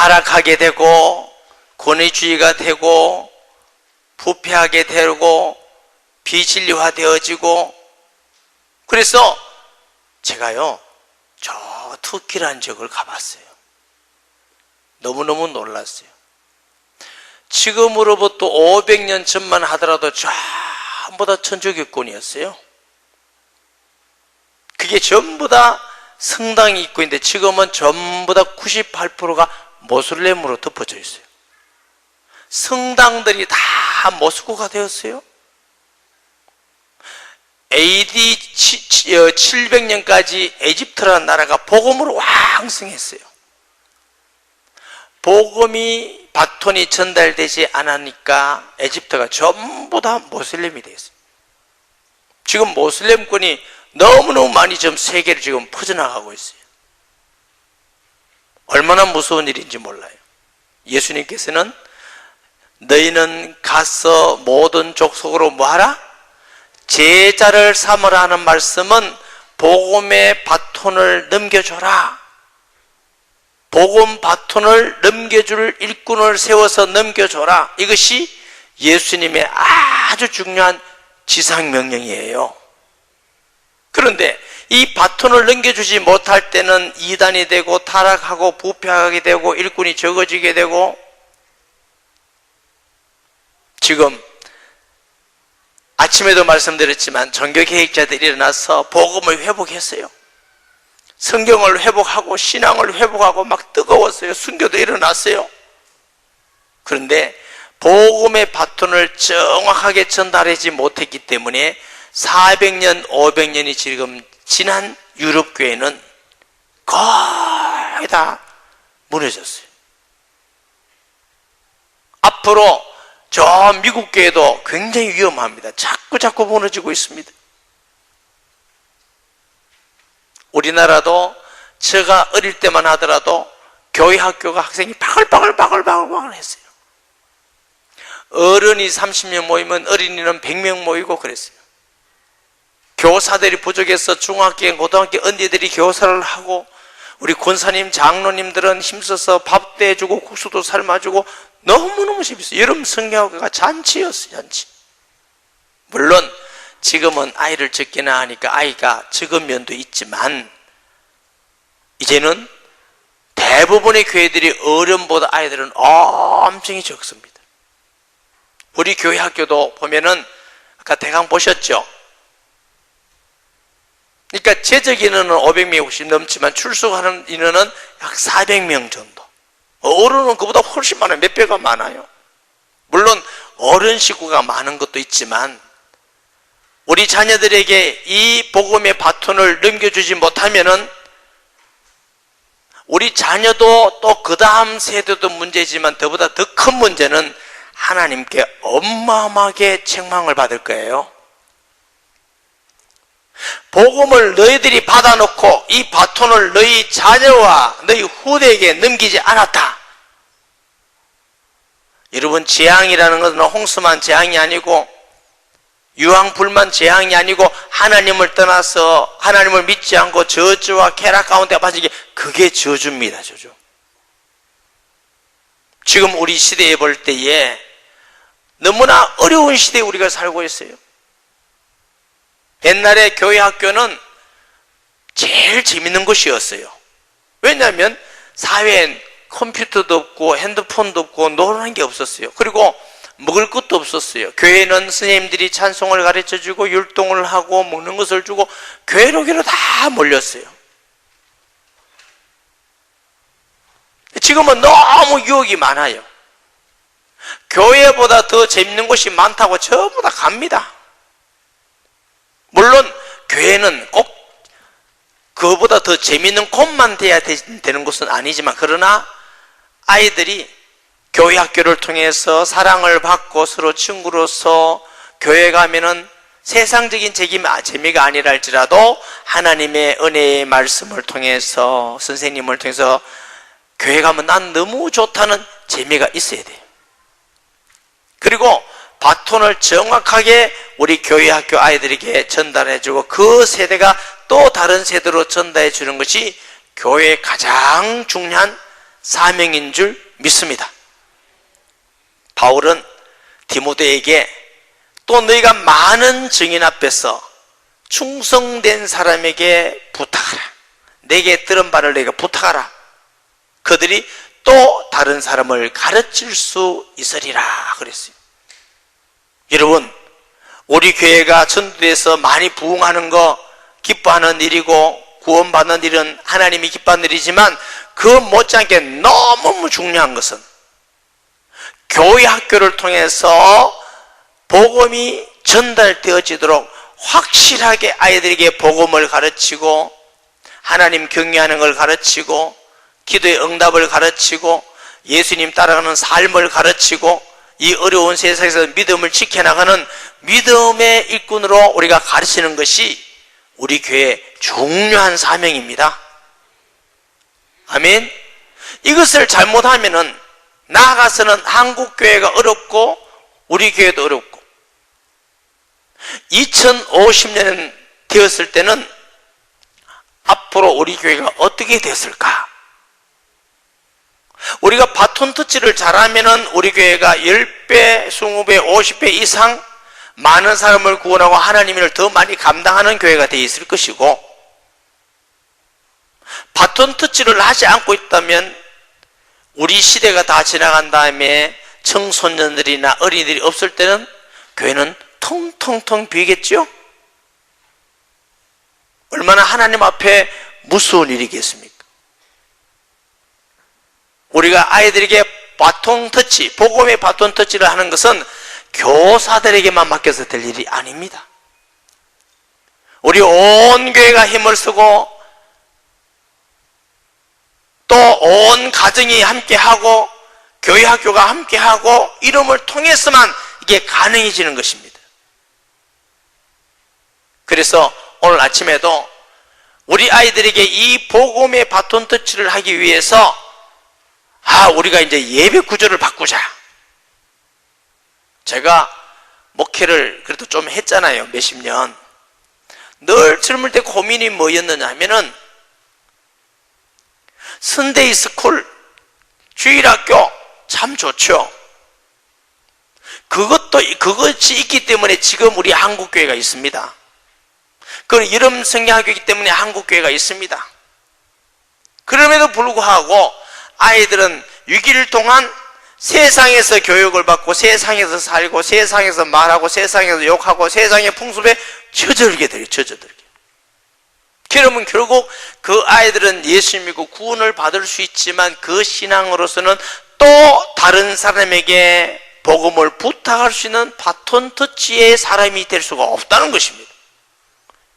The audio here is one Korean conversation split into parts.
타락하게 되고 권위주의가 되고 부패하게 되고 비진리화되어지고, 그래서 제가요 저 터키라는 지역을 가봤어요. 너무너무 놀랐어요. 지금으로부터 500년 전만 하더라도 전부 다 천주교권이었어요. 그게 전부 다 성당이 있고 있는데 지금은 전부 다 98%가 모슬렘으로 덮어져 있어요. 성당들이 다 모스크가 되었어요. AD 700년까지 에집트라는 나라가 복음으로 왕성했어요. 복음이 바톤이 전달되지 않으니까 에집트가 전부 다 모슬렘이 되었어요. 지금 모슬렘권이 너무너무 많이 지금 세계를 지금 퍼져나가고 있어요. 얼마나 무서운 일인지 몰라요. 예수님께서는 너희는 가서 모든 족속으로 뭐하라? 제자를 삼으라 하는 말씀은 복음의 바톤을 넘겨줘라. 복음 바톤을 넘겨줄 일꾼을 세워서 넘겨줘라. 이것이 예수님의 아주 중요한 지상명령이에요. 그런데 이 바톤을 넘겨주지 못할 때는 이단이 되고 타락하고 부패하게 되고 일꾼이 적어지게 되고, 지금 아침에도 말씀드렸지만 종교개혁자들이 일어나서 복음을 회복했어요. 성경을 회복하고 신앙을 회복하고 막 뜨거웠어요. 순교도 일어났어요. 그런데 복음의 바톤을 정확하게 전달하지 못했기 때문에 400년, 500년이 지금 지난 유럽 교회는 거의 다 무너졌어요. 앞으로 저 미국 교회도 굉장히 위험합니다. 자꾸 무너지고 있습니다. 우리나라도 제가 어릴 때만 하더라도 교회 학교가 학생이 바글바글 했어요. 어른이 30명 모이면 어린이는 100명 모이고 그랬어요. 교사들이 부족해서 중학교, 고등학교 언니들이 교사를 하고, 우리 권사님, 장로님들은 힘써서 밥도 해주고 국수도 삶아주고 너무너무 재밌어요. 여름 성경학교가 잔치였어요, 잔치. 물론 지금은 아이를 적게나 하니까 아이가 적은 면도 있지만, 이제는 대부분의 교회들이 어른보다 아이들은 엄청 적습니다. 우리 교회 학교도 보면은 아까 대강 보셨죠? 그러니까 재적 인원은 500명이 혹시 넘지만 출석하는 인원은 약 400명 정도. 어른은 그보다 훨씬 많아요. 몇 배가 많아요. 물론 어른 식구가 많은 것도 있지만, 우리 자녀들에게 이 복음의 바톤을 넘겨주지 못하면은 우리 자녀도 또 그 다음 세대도 문제지만 더보다 더 큰 문제는 하나님께 어마어마하게 책망을 받을 거예요. 복음을 너희들이 받아놓고 이 바톤을 너희 자녀와 너희 후대에게 넘기지 않았다. 여러분, 재앙이라는 것은 홍수만 재앙이 아니고 유황불만 재앙이 아니고 하나님을 떠나서 하나님을 믿지 않고 저주와 쾌락 가운데 빠지게, 그게 저주입니다. 저주. 지금 우리 시대에 볼 때에 너무나 어려운 시대에 우리가 살고 있어요. 옛날에 교회 학교는 제일 재밌는 것이었어요. 왜냐하면 사회엔 컴퓨터도 없고 핸드폰도 없고 노는 게 없었어요. 그리고 먹을 것도 없었어요. 교회는 선생님들이 찬송을 가르쳐주고 율동을 하고 먹는 것을 주고 교회로 다 몰렸어요. 지금은 너무 유혹이 많아요. 교회보다 더 재밌는 곳이 많다고 전부 다 갑니다. 물론 교회는 꼭 그거보다 더 재밌는 곳만 돼야 되는 것은 아니지만, 그러나 아이들이 교회 학교를 통해서 사랑을 받고 서로 친구로서 교회 가면은 세상적인 재미가 아니라 할지라도 하나님의 은혜의 말씀을 통해서, 선생님을 통해서 교회 가면 난 너무 좋다는 재미가 있어야 돼요. 그리고 바톤을 정확하게 우리 교회 학교 아이들에게 전달해주고 그 세대가 또 다른 세대로 전달해 주는 것이 교회의 가장 중요한 사명인 줄 믿습니다. 바울은 디모데에게 또 너희가 많은 증인 앞에서 충성된 사람에게 부탁하라. 내게 들은 바를 내가 부탁하라. 그들이 또 다른 사람을 가르칠 수 있으리라 그랬어요. 여러분, 우리 교회가 전도에서 많이 부흥하는 거 기뻐하는 일이고 구원받는 일은 하나님이 기뻐하는 일이지만 그 못지않게 너무 중요한 것은 교회 학교를 통해서 복음이 전달되어지도록 확실하게 아이들에게 복음을 가르치고 하나님 경외하는 걸 가르치고 기도의 응답을 가르치고 예수님 따라가는 삶을 가르치고 이 어려운 세상에서 믿음을 지켜나가는 믿음의 일꾼으로 우리가 가르치는 것이 우리 교회의 중요한 사명입니다. 아멘. 이것을 잘못하면은 나아가서는 한국 교회가 어렵고 우리 교회도 어렵고 2050년 되었을 때는 앞으로 우리 교회가 어떻게 됐을까? 우리가 바톤 터치를 잘하면은 우리 교회가 10배, 20배, 50배 이상 많은 사람을 구원하고 하나님을 더 많이 감당하는 교회가 되어 있을 것이고, 바톤 터치를 하지 않고 있다면 우리 시대가 다 지나간 다음에 청소년들이나 어린이들이 없을 때는 교회는 텅텅텅 비겠죠? 얼마나 하나님 앞에 무서운 일이겠습니까? 우리가 아이들에게 바톤 터치, 복음의 바톤 터치를 하는 것은 교사들에게만 맡겨서 될 일이 아닙니다. 우리 온 교회가 힘을 쓰고 또 온 가정이 함께하고 교회 학교가 함께하고 이름을 통해서만 이게 가능해지는 것입니다. 그래서 오늘 아침에도 우리 아이들에게 이 복음의 바톤 터치를 하기 위해서 우리가 이제 예배 구조를 바꾸자. 제가 목회를 그래도 좀 했잖아요. 몇십 년. 늘 젊을 때 고민이 뭐였느냐 하면은 선데이 스쿨, 주일학교 참 좋죠. 그것이 있기 때문에 지금 우리 한국교회가 있습니다. 그건 여름 성경학교이기 때문에 한국교회가 있습니다. 그럼에도 불구하고 아이들은 6일 동안 세상에서 교육을 받고 세상에서 살고 세상에서 말하고 세상에서 욕하고 세상의 풍습에 젖어들게 돼요. 젖어들게. 그러면 결국 그 아이들은 예수 믿고 구원을 받을 수 있지만 그 신앙으로서는 또 다른 사람에게 복음을 부탁할 수 있는 바톤 터치의 사람이 될 수가 없다는 것입니다.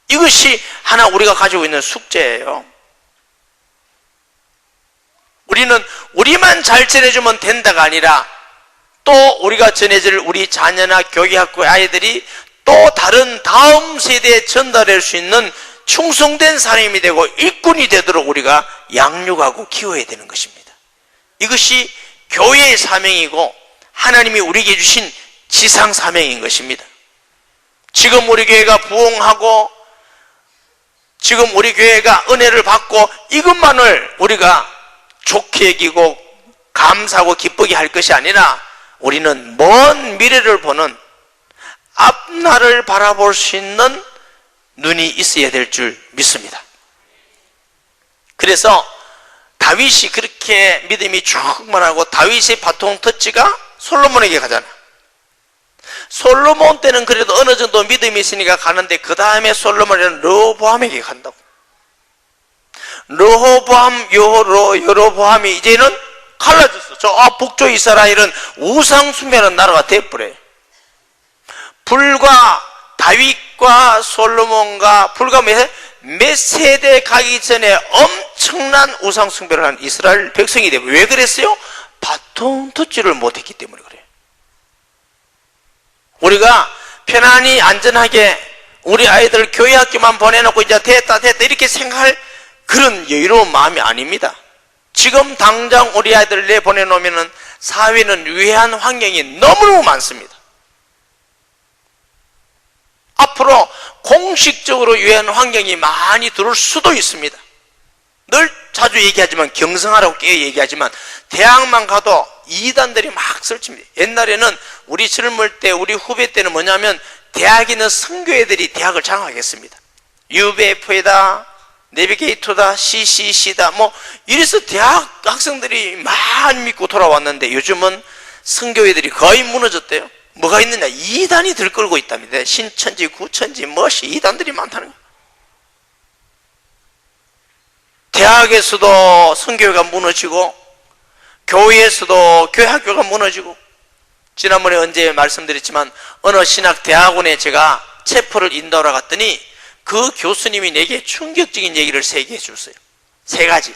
이것이 하나 우리가 가지고 있는 숙제예요. 우리는 우리만 잘 전해주면 된다가 아니라 또 우리가 전해질 우리 자녀나 교회학교 아이들이 또 다른 다음 세대에 전달할 수 있는 충성된 사람이 되고 일꾼이 되도록 우리가 양육하고 키워야 되는 것입니다. 이것이 교회의 사명이고 하나님이 우리에게 주신 지상 사명인 것입니다. 지금 우리 교회가 부흥하고 지금 우리 교회가 은혜를 받고 이것만을 우리가 좋게 여기고 감사하고 기쁘게 할 것이 아니라 우리는 먼 미래를 보는 앞날을 바라볼 수 있는 눈이 있어야 될 줄 믿습니다. 그래서 다윗이 그렇게 믿음이 충만하고 다윗의 바통 터치가 솔로몬에게 가잖아. 솔로몬 때는 그래도 어느 정도 믿음이 있으니까 가는데 그 다음에 솔로몬은 르호보암에게 간다고. 르호보암, 여로보암이 이제는 갈라졌어. 저 북쪽 이스라엘은 우상 숭배하는 나라가 돼버려요. 불과 다윗과 솔로몬과 불과 몇 세대 가기 전에 엄청난 우상 숭배를 한 이스라엘 백성이 되고, 왜 그랬어요? 바통 터치를 못했기 때문에 그래요. 우리가 편안히 안전하게 우리 아이들 교회 학교만 보내놓고 이제 됐다 이렇게 생각할 그런 여유로운 마음이 아닙니다. 지금 당장 우리 아이들 내보내놓으면 사회는 위해한 환경이 너무너무 많습니다. 앞으로 공식적으로 유해한 환경이 많이 들어올 수도 있습니다. 늘 자주 얘기하지만, 경성하라고 깨어 얘기하지만, 대학만 가도 이단들이 막 설칩니다. 옛날에는 우리 젊을 때, 우리 후배 때는 뭐냐면, 대학에 있는 선교회들이 대학을 장악했습니다. UBF에다, 내비게이터다, CCC다, 이래서 대학 학생들이 많이 믿고 돌아왔는데, 요즘은 선교회들이 거의 무너졌대요. 뭐가 있느냐? 이단이 들끓고 있답니다. 신천지, 구천지, 이단들이 많다는 거예요. 대학에서도 선교회가 무너지고, 교회에서도 교회 학교가 무너지고, 지난번에 언제 말씀드렸지만 어느 신학대학원에 제가 체포를 인도하러 갔더니 그 교수님이 내게 충격적인 얘기를 3개 해줬어요. 3가지.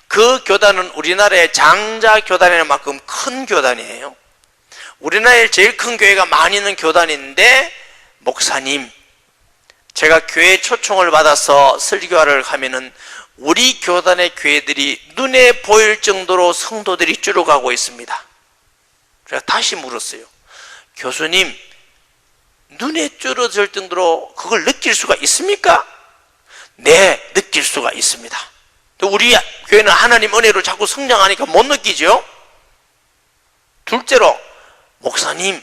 그 교단은 우리나라의 장자 교단에는 만큼 큰 교단이에요. 우리나라에 제일 큰 교회가 많이 있는 교단인데, 목사님, 제가 교회 초청을 받아서 설교하러 가면은 우리 교단의 교회들이 눈에 보일 정도로 성도들이 줄어가고 있습니다. 제가 다시 물었어요. 교수님, 눈에 줄어들 정도로 그걸 느낄 수가 있습니까? 네, 느낄 수가 있습니다. 우리 교회는 하나님 은혜로 자꾸 성장하니까 못 느끼죠? 둘째로, 목사님,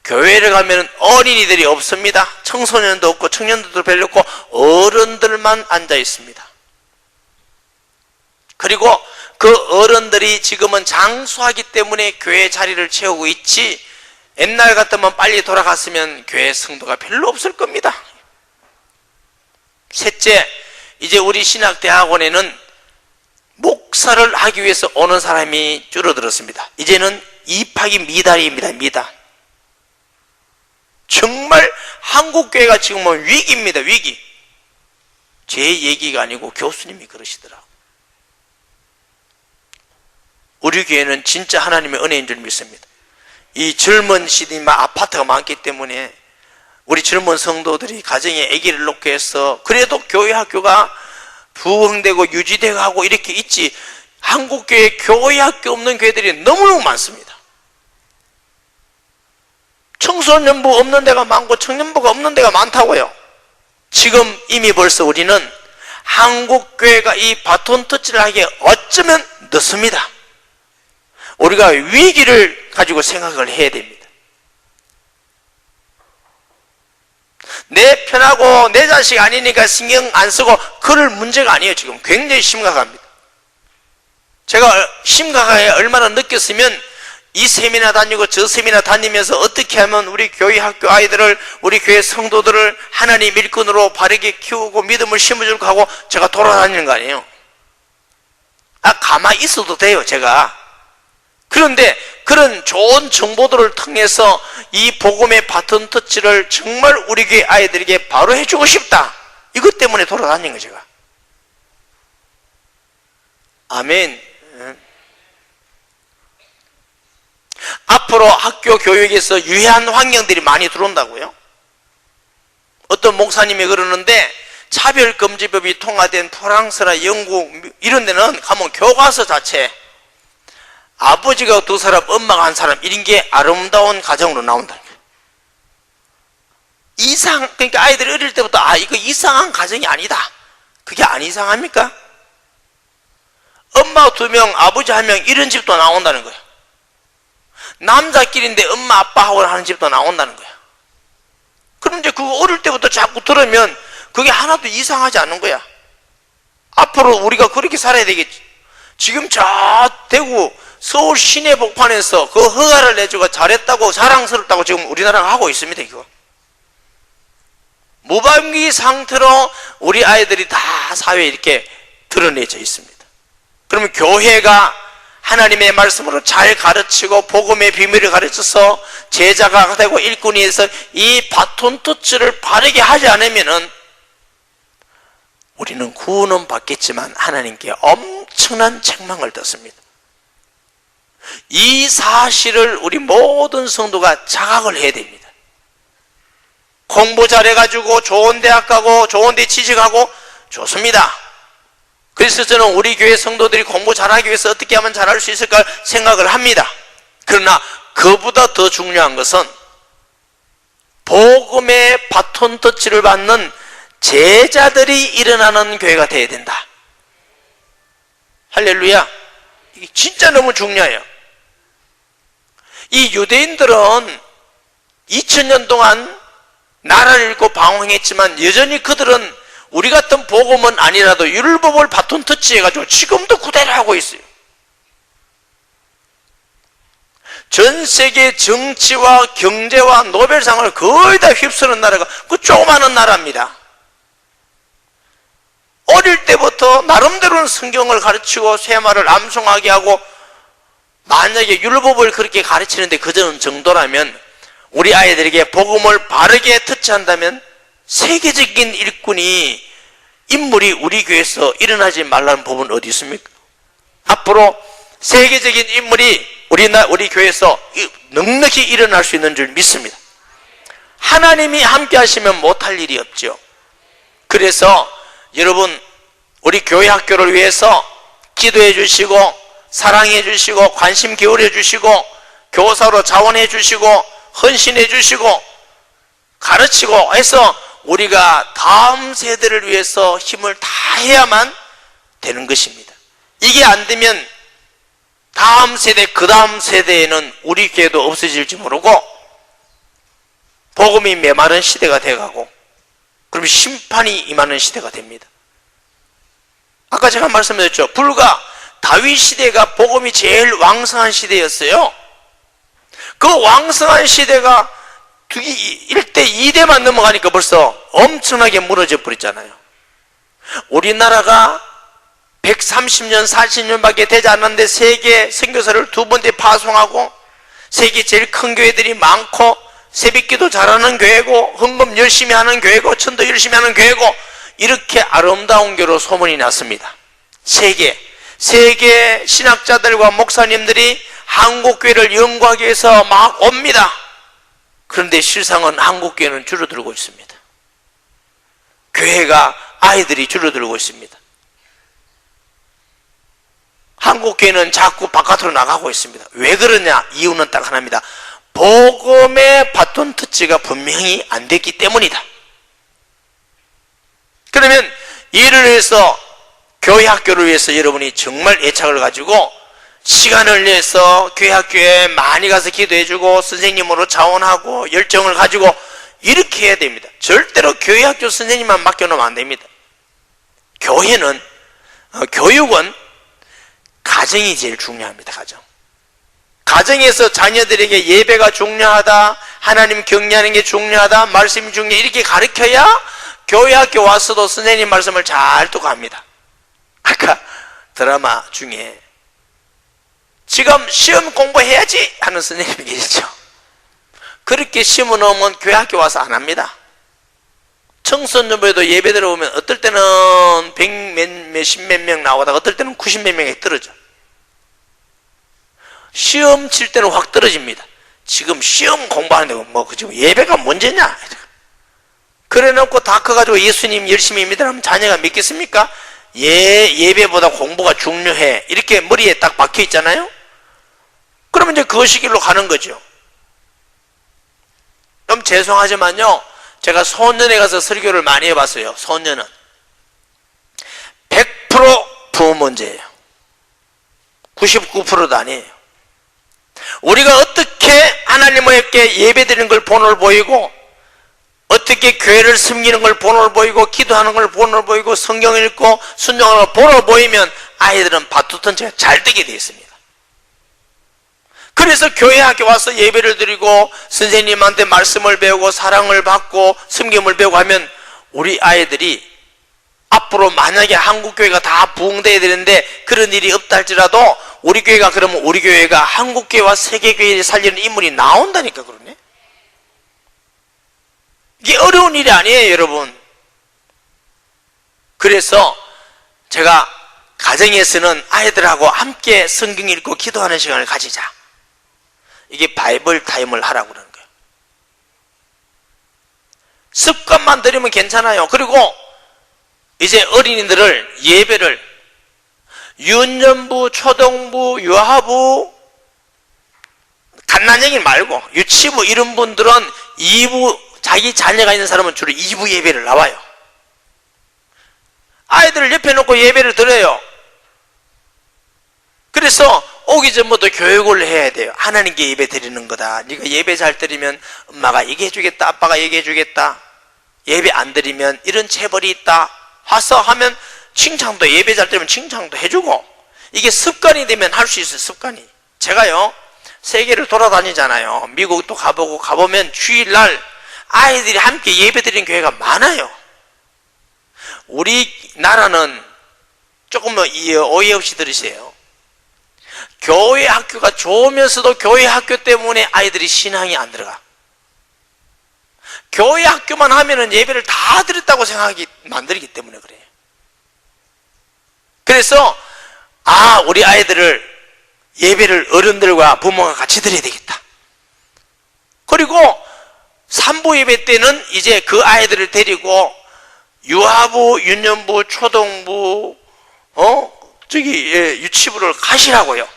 교회를 가면 어린이들이 없습니다. 청소년도 없고 청년들도 별로 없고 어른들만 앉아 있습니다. 그리고 그 어른들이 지금은 장수하기 때문에 교회 자리를 채우고 있지, 옛날 같으면 빨리 돌아갔으면 교회 성도가 별로 없을 겁니다. 셋째, 이제 우리 신학대학원에는 목사를 하기 위해서 오는 사람이 줄어들었습니다. 이제는 입학이 미달입니다. 미달. 정말 한국교회가 지금은 위기입니다. 위기. 제 얘기가 아니고 교수님이 그러시더라고요. 우리 교회는 진짜 하나님의 은혜인 줄 믿습니다. 이 젊은 시대만 아파트가 많기 때문에 우리 젊은 성도들이 가정에 아기를 놓고 해서 그래도 교회 학교가 부흥되고 유지되고 하고 이렇게 있지, 한국교회 교회 학교 없는 교회들이 너무너무 많습니다. 청소년부 없는 데가 많고 청년부가 없는 데가 많다고요. 지금 이미 벌써 우리는 한국교회가 이 바톤 터치를 하기에 어쩌면 늦습니다. 우리가 위기를 가지고 생각을 해야 됩니다. 내 편하고 내 자식 아니니까 신경 안 쓰고 그럴 문제가 아니에요. 지금 굉장히 심각합니다. 제가 심각하게 얼마나 느꼈으면 이 세미나 다니고 저 세미나 다니면서 어떻게 하면 우리 교회 학교 아이들을, 우리 교회 성도들을 하나님 일꾼으로 바르게 키우고 믿음을 심어주고 하고 제가 돌아다니는 거 아니에요. 가만히 있어도 돼요, 제가. 그런데 그런 좋은 정보들을 통해서 이 복음의 바톤 터치를 정말 우리 교회 아이들에게 바로 해주고 싶다. 이것 때문에 돌아다닌 거예요, 제가. 아멘. 앞으로 학교 교육에서 유해한 환경들이 많이 들어온다고요. 어떤 목사님이 그러는데, 차별금지법이 통과된 프랑스나 영국 이런 데는 가면 교과서 자체 아버지가 2사람, 엄마가 1사람 이런 게 아름다운 가정으로 나온다는 거예요. 그러니까 아이들이 어릴 때부터 이거 이상한 가정이 아니다. 그게 안 이상합니까? 엄마 2명, 아버지 1명 이런 집도 나온다는 거예요. 남자끼리인데 엄마 아빠하고 하는 집도 나온다는 거예요. 그런데 그거 어릴 때부터 자꾸 들으면 그게 하나도 이상하지 않은 거야. 앞으로 우리가 그렇게 살아야 되겠지. 지금 저 대구 서울 시내 복판에서 그 허가를 내주고 잘했다고 자랑스럽다고 지금 우리나라가 하고 있습니다. 이거 무방비 상태로 우리 아이들이 다 사회에 이렇게 드러내져 있습니다. 그러면 교회가 하나님의 말씀으로 잘 가르치고 복음의 비밀을 가르쳐서 제자가 되고 일꾼이 해서 이 바톤 터치를 바르게 하지 않으면은 우리는 구원은 받겠지만 하나님께 엄청난 책망을 듣습니다. 이 사실을 우리 모든 성도가 자각을 해야 됩니다. 공부 잘해가지고 좋은 대학 가고 좋은 데 취직하고 좋습니다. 그래서 저는 우리 교회 성도들이 공부 잘하기 위해서 어떻게 하면 잘할 수 있을까 생각을 합니다. 그러나 그보다 더 중요한 것은 복음의 바톤 터치를 받는 제자들이 일어나는 교회가 되어야 된다. 할렐루야. 이게 진짜 너무 중요해요. 이 유대인들은 2000년 동안 나라를 잃고 방황했지만 여전히 그들은 우리 같은 복음은 아니라도 율법을 바톤 터치해가지고 지금도 그대로 하고 있어요. 전 세계 정치와 경제와 노벨상을 거의 다 휩쓰는 나라가 그 조그마한 나라입니다. 어릴 때부터 나름대로는 성경을 가르치고 쇠마를 암송하게 하고, 만약에 율법을 그렇게 가르치는데 그 정도라면 우리 아이들에게 복음을 바르게 터치한다면 세계적인 일꾼이 인물이 우리 교회에서 일어나지 말라는 법은 어디 있습니까? 앞으로 세계적인 인물이 우리 교회에서 넉넉히 일어날 수 있는 줄 믿습니다. 하나님이 함께 하시면 못할 일이 없죠. 그래서 여러분, 우리 교회 학교를 위해서 기도해 주시고 사랑해 주시고 관심 기울여 주시고 교사로 자원해 주시고 헌신해 주시고 가르치고 해서 우리가 다음 세대를 위해서 힘을 다해야만 되는 것입니다. 이게 안 되면 다음 세대, 그 다음 세대에는 우리 교회도 없어질지 모르고 복음이 메마른 시대가 돼가고, 그럼 심판이 임하는 시대가 됩니다. 아까 제가 말씀드렸죠. 불과 다윗 시대가 복음이 제일 왕성한 시대였어요. 그 왕성한 시대가 1대 2대만 넘어가니까 벌써 엄청나게 무너져 버렸잖아요. 우리나라가 130년, 40년밖에 되지 않았는데 세계 선교사를 2번째 파송하고, 세계 제일 큰 교회들이 많고, 새벽기도 잘하는 교회고, 헌금 열심히 하는 교회고, 천도 열심히 하는 교회고, 이렇게 아름다운 교회로 소문이 났습니다. 세계 신학자들과 목사님들이 한국교회를 연구하기 위해서 막 옵니다. 그런데 실상은 한국교회는 줄어들고 있습니다. 교회가, 아이들이 줄어들고 있습니다. 한국교회는 자꾸 바깥으로 나가고 있습니다. 왜 그러냐? 이유는 딱 하나입니다. 복음의 바톤 터치가 분명히 안 됐기 때문이다. 그러면 이를 위해서, 교회 학교를 위해서 여러분이 정말 애착을 가지고 시간을 내서 교회 학교에 많이 가서 기도해주고 선생님으로 자원하고 열정을 가지고 이렇게 해야 됩니다. 절대로 교회 학교 선생님만 맡겨놓으면 안 됩니다. 교육은 가정이 제일 중요합니다. 가정에서 자녀들에게 예배가 중요하다, 하나님 경외하는 게 중요하다, 말씀이 중요해, 이렇게 가르쳐야 교회 학교 와서도 선생님 말씀을 잘 듣고 합니다. 아까 드라마 중에 지금 시험 공부해야지 하는 선생님이 계시죠. 그렇게 시험을 넣으면 교회 학교 와서 안 합니다. 청소년부에도 예배 들어오면 어떨 때는 100몇 명 나오다가 어떨 때는 90몇 명이 떨어져. 시험 칠 때는 확 떨어집니다. 지금 시험 공부하는데 지금 예배가 문제냐? 그래 놓고 다 커가지고 예수님 열심히 믿으라면 자녀가 믿겠습니까? 예배보다 공부가 중요해, 이렇게 머리에 딱 박혀 있잖아요. 그러면 이제 그 시기로 가는 거죠. 좀 죄송하지만요, 제가 소년에 가서 설교를 많이 해봤어요. 소년은 100% 부모 문제예요. 99%도 아니에요. 우리가 어떻게 하나님께 예배드리는 걸 본을 보이고, 어떻게 교회를 섬기는 걸 본을 보이고, 기도하는 걸 본을 보이고, 성경 읽고 순종하는 걸 본을 보이면 아이들은 바투턴체가 잘 되게 되어 있습니다. 그래서 교회 학교 와서 예배를 드리고 선생님한테 말씀을 배우고 사랑을 받고 섬김을 배우고 하면 우리 아이들이 앞으로 만약에 한국교회가 다 부흥돼야 되는데 그런 일이 없다 할지라도 우리 교회가, 그러면 우리 교회가 한국교회와 세계교회를 살리는 인물이 나온다니까. 그러네. 이게 어려운 일이 아니에요, 여러분. 그래서 제가 가정에서는 아이들하고 함께 성경 읽고 기도하는 시간을 가지자, 이게 바이블 타임을 하라고 그러는 거예요. 습관만 들이면 괜찮아요. 그리고 이제 어린이들을, 예배를 유년부, 초등부, 유아부, 갓난쟁이 말고 유치부 이런 분들은 2부, 자기 자녀가 있는 사람은 주로 2부 예배를 나와요. 아이들을 옆에 놓고 예배를 드려요. 그래서 오기 전부터 교육을 해야 돼요. 하나님께 예배 드리는 거다. 네가 예배 잘 드리면 엄마가 얘기해 주겠다, 아빠가 얘기해 주겠다. 예배 안 드리면 이런 체벌이 있다. 와서 하면 칭찬도, 예배 잘 드리면 칭찬도 해주고, 이게 습관이 되면 할 수 있어요. 습관이. 제가요 세계를 돌아다니잖아요. 미국도 가보고, 가보면 주일날 아이들이 함께 예배 드리는 교회가 많아요. 우리나라는 조금 오해 없이 들으세요. 교회 학교가 좋으면서도 교회 학교 때문에 아이들이 신앙이 안 들어가. 교회 학교만 하면은 예배를 다 드렸다고 생각하기 만들기 때문에 그래요. 그래서 우리 아이들을 예배를 어른들과 부모가 같이 드려야 되겠다. 그리고 산부 예배 때는 이제 그 아이들을 데리고 유아부, 유년부, 초등부, 유치부를 가시라고요.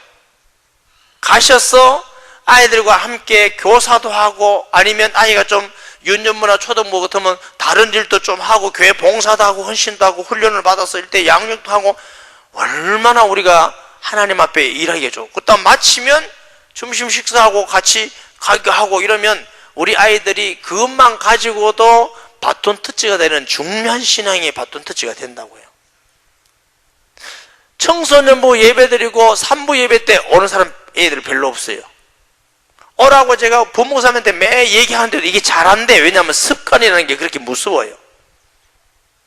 가셔서 아이들과 함께 교사도 하고, 아니면 아이가 좀 유년부나 초등부 같으면 다른 일도 좀 하고, 교회 봉사도 하고, 헌신도 하고, 훈련을 받아서 일대 양육도 하고, 얼마나 우리가 하나님 앞에 일하겠죠. 그다음 마치면 점심 식사하고 같이 가기도 하고 이러면 우리 아이들이 그것만 가지고도 바톤 터치가 되는 중요한 신앙의 바톤 터치가 된다고요. 청소년부 예배드리고 산부 예배 때 오는 사람 애들 별로 없어요. 오라고 제가 부모사님한테 매 얘기하는데도 이게 잘 안 돼. 왜냐하면 습관이라는 게 그렇게 무서워요.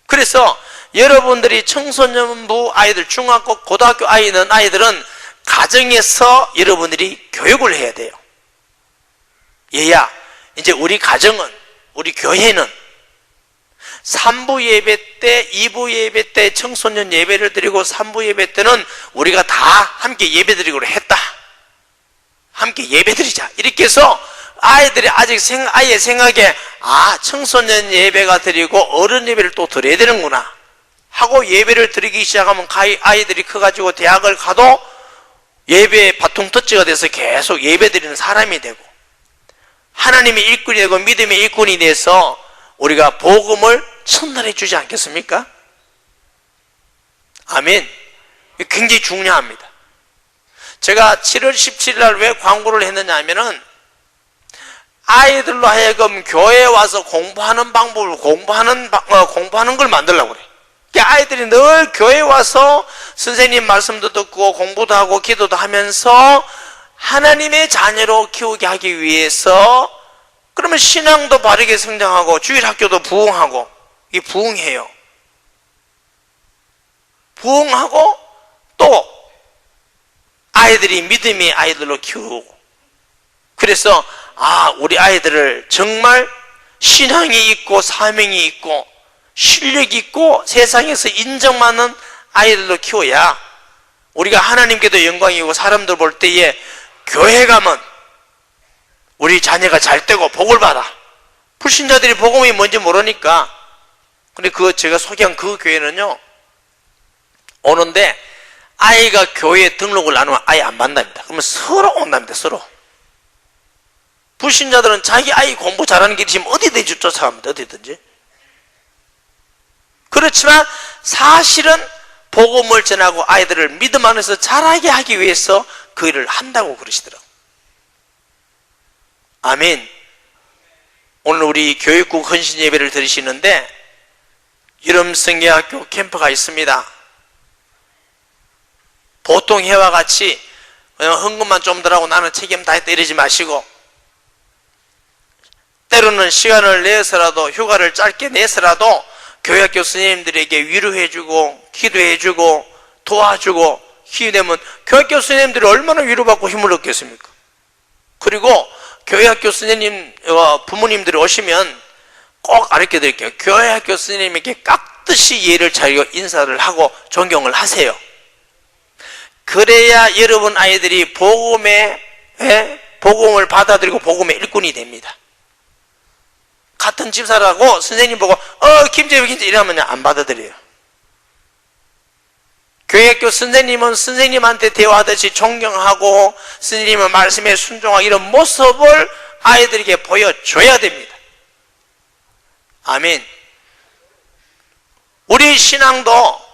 그래서 여러분들이 청소년부 아이들, 중학교, 고등학교 아이들은 가정에서 여러분들이 교육을 해야 돼요. 얘야, 이제 우리 가정은, 우리 교회는 산부 예배 때, 2부 예배 때 청소년 예배를 드리고 3부 예배 때는 우리가 다 함께 예배 드리기로 했다. 함께 예배 드리자. 이렇게 해서 아이들이 아직 아이의 생각에 청소년 예배가 드리고 어른 예배를 또 드려야 되는구나 하고 예배를 드리기 시작하면 아이들이 커가지고 대학을 가도 예배의 바통 터치가 돼서 계속 예배 드리는 사람이 되고, 하나님의 일꾼이 되고 믿음의 일꾼이 돼서 우리가 복음을 전달해 주지 않겠습니까? 아멘. 굉장히 중요합니다. 제가 7월 17일 날 왜 광고를 했느냐 하면은, 아이들로 하여금 교회에 와서 공부하는 방법을 공부하는 걸 만들려고 그래. 그러니까 아이들이 늘 교회에 와서 선생님 말씀도 듣고 공부도 하고 기도도 하면서 하나님의 자녀로 키우게 하기 위해서, 그러면 신앙도 바르게 성장하고 주일학교도 부흥하고, 이게 부흥해요. 부흥하고 또 아이들이 믿음의 아이들로 키우고, 그래서 우리 아이들을 정말 신앙이 있고 사명이 있고 실력이 있고 세상에서 인정받는 아이들로 키워야 우리가 하나님께도 영광이고, 사람들 볼 때에 교회 가면 우리 자녀가 잘 되고 복을 받아. 불신자들이 복음이 뭔지 모르니까. 근데 제가 소개한 그 교회는요, 오는데 아이가 교회에 등록을 안 하면 아예 안 만납니다. 그러면 서로 온답니다. 서로. 불신자들은 자기 아이 공부 잘하는 게 있으면 어디든지 쫓아갑니다. 어디든지. 그렇지만 사실은 복음을 전하고 아이들을 믿음 안에서 자라게 하기 위해서 그 일을 한다고 그러시더라고요. 아멘. 오늘 우리 교육국 헌신 예배를 드리시는데 여름성경학교 캠프가 있습니다. 보통 해와 같이 헌금만 좀 들하고 나는 책임 다 했다 이러지 마시고, 때로는 시간을 내서라도, 휴가를 짧게 내서라도 교회학교 선생님들에게 위로해주고 기도해주고 도와주고, 기회되면 교회학교 선생님들이 얼마나 위로받고 힘을 얻겠습니까? 그리고 교회학교 선생님 부모님들이 오시면 꼭 가르쳐 드릴게요. 교회학교 선생님에게 깍듯이 예를 차리고 인사를 하고 존경을 하세요. 그래야 여러분 아이들이 복음을 받아들이고 복음의 일꾼이 됩니다. 같은 집사라고 선생님 보고 김재우 이러면 안 받아들여요. 교회학교 선생님은 선생님한테 대화하듯이 존경하고 선생님의 말씀에 순종하고 이런 모습을 아이들에게 보여줘야 됩니다. 아멘. 우리 신앙도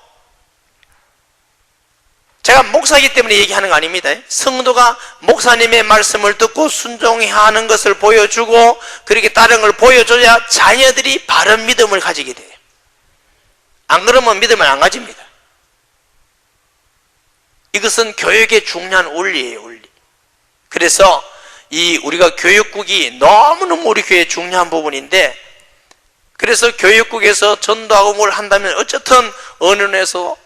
제가 목사이기 때문에 얘기하는 거 아닙니다. 성도가 목사님의 말씀을 듣고 순종해야 하는 것을 보여주고 그렇게 다른 걸 보여줘야 자녀들이 바른 믿음을 가지게 돼요. 안 그러면 믿음을 안 가집니다. 이것은 교육의 중요한 원리예요, 원리. 그래서 우리가 교육국이 너무너무 우리 교회의 중요한 부분인데, 그래서 교육국에서 전도하고 뭘 한다면 어쨌든 언론에서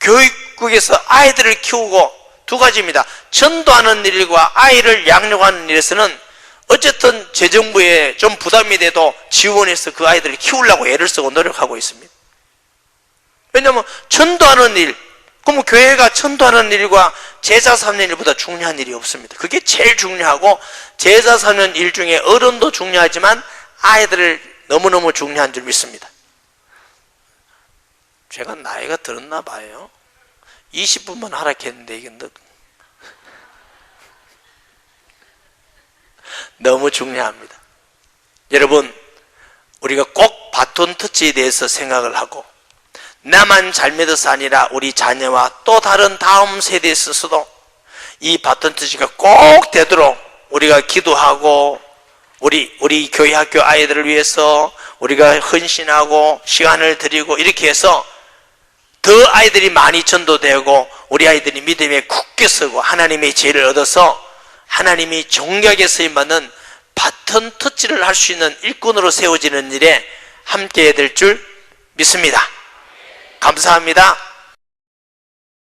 교육국에서 아이들을 키우고 두 가지입니다. 전도하는 일과 아이를 양육하는 일에서는 어쨌든 재정부에 좀 부담이 돼도 지원해서 그 아이들을 키우려고 애를 쓰고 노력하고 있습니다. 왜냐하면 전도하는 일, 그럼 교회가 전도하는 일과 제자 삼는 일보다 중요한 일이 없습니다. 그게 제일 중요하고, 제자 삼는 일 중에 어른도 중요하지만 아이들을 너무너무 중요한 줄 믿습니다. 제가 나이가 들었나 봐요. 20분만 하락했는데 이게 너무 중요합니다. 여러분, 우리가 꼭 바톤 터치에 대해서 생각을 하고, 나만 잘 믿어서 아니라 우리 자녀와 또 다른 다음 세대에 있어서도 이 바톤 터치가 꼭 되도록 우리가 기도하고, 우리 교회 학교 아이들을 위해서 우리가 헌신하고 시간을 드리고 이렇게 해서 더 아이들이 많이 전도되고 우리 아이들이 믿음에 굳게 서고 하나님의 지혜를 얻어서 하나님이 정략에 쓰임받는 바톤 터치를 할 수 있는 일꾼으로 세워지는 일에 함께 해야 될 줄 믿습니다. 감사합니다.